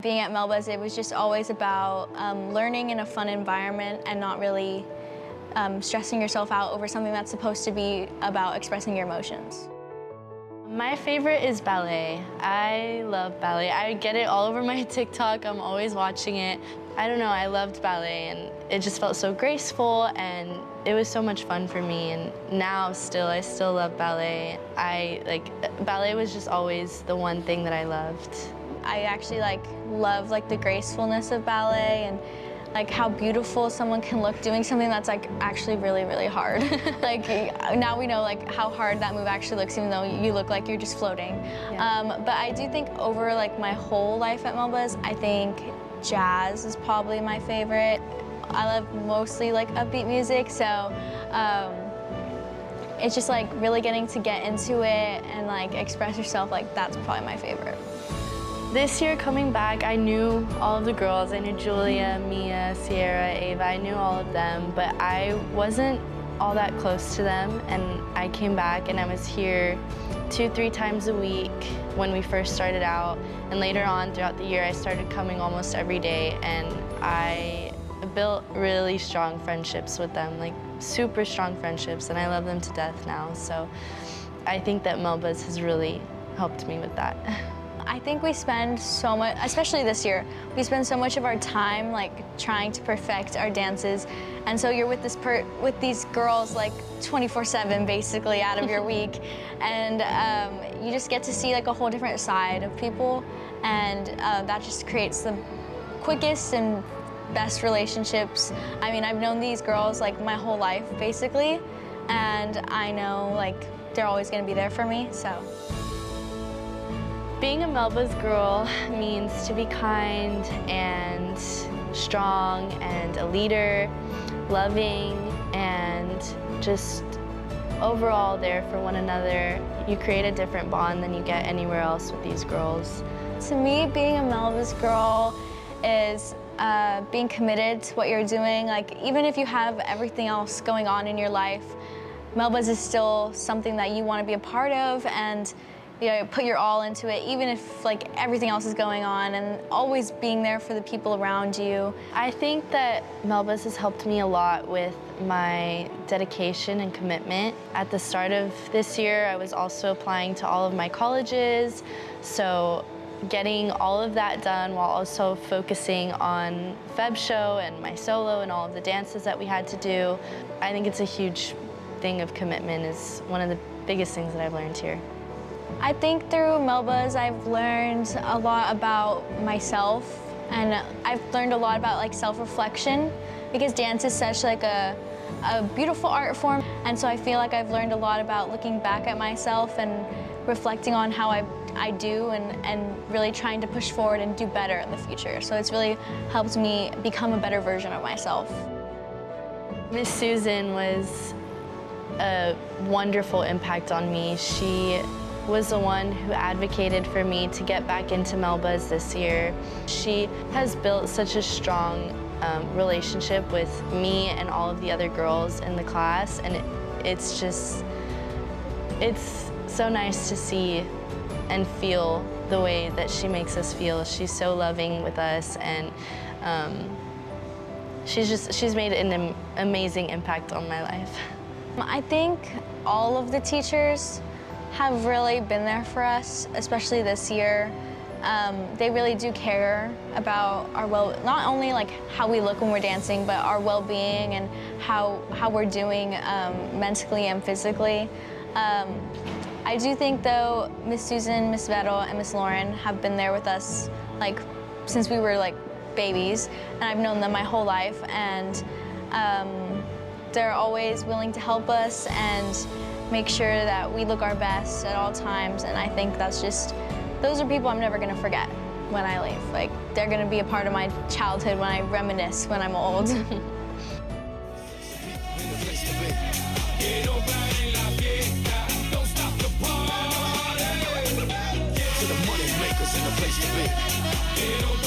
Being at Melba's, it was just always about learning in a fun environment and not really stressing yourself out over something that's supposed to be about expressing your emotions. My favorite is ballet. I love ballet. I get it all over my TikTok. I'm always watching it. I don't know, I loved ballet and it just felt so graceful and it was so much fun for me. And now I still love ballet. Ballet was just always the one thing that I loved. I actually love the gracefulness of ballet and how beautiful someone can look doing something that's actually really, really hard. Now we know how hard that move actually looks, even though you look like you're just floating. Yeah. But I do think over my whole life at Melba's, I think jazz is probably my favorite. I love mostly upbeat music, so it's just really getting to get into it and express yourself. That's probably my favorite. This year coming back, I knew all of the girls. I knew Julia, Mia, Sierra, Ava. I knew all of them, but I wasn't all that close to them. And I came back and I was here 2-3 times a week when we first started out. And later on throughout the year, I started coming almost every day. And I built really strong friendships with them, super strong friendships. And I love them to death now. So I think that Melba's has really helped me with that. I think we spend so much, especially this year, we spend so much of our time trying to perfect our dances. And so you're with these girls 24/7 basically out of your week. And you just get to see a whole different side of people. And that just creates the quickest and best relationships. I mean, I've known these girls my whole life basically. And I know they're always gonna be there for me, so. Being a Melba's girl means to be kind and strong and a leader, loving, and just overall there for one another. You create a different bond than you get anywhere else with these girls. To me, being a Melba's girl is being committed to what you're doing. Even if you have everything else going on in your life, Melba's is still something that you want to be a part of, and put your all into it, even if everything else is going on, and always being there for the people around you. I think that Melba's has helped me a lot with my dedication and commitment. At the start of this year, I was also applying to all of my colleges, so getting all of that done while also focusing on Feb show and my solo and all of the dances that we had to do. I think it's a huge thing of commitment, is one of the biggest things that I've learned here. I think through Melba's, I've learned a lot about myself, and I've learned a lot about self-reflection, because dance is such a beautiful art form, and so I feel I've learned a lot about looking back at myself and reflecting on how I do, and really trying to push forward and do better in the future. So it's really helped me become a better version of myself. Miss Susan was a wonderful impact on me. She was the one who advocated for me to get back into Melba's this year. She has built such a strong relationship with me and all of the other girls in the class, and it's so nice to see and feel the way that she makes us feel. She's so loving with us, and she's made an amazing impact on my life. I think all of the teachers have really been there for us, especially this year. They really do care about our not only how we look when we're dancing, but our well-being and how we're doing mentally and physically. I do think though Miss Susan, Miss Vettel, and Miss Lauren have been there with us since we were babies, and I've known them my whole life, and they're always willing to help us and make sure that we look our best at all times. And I think those are people I'm never gonna forget when I leave. They're gonna be a part of my childhood when I reminisce when I'm old. To the money makers in the place to be.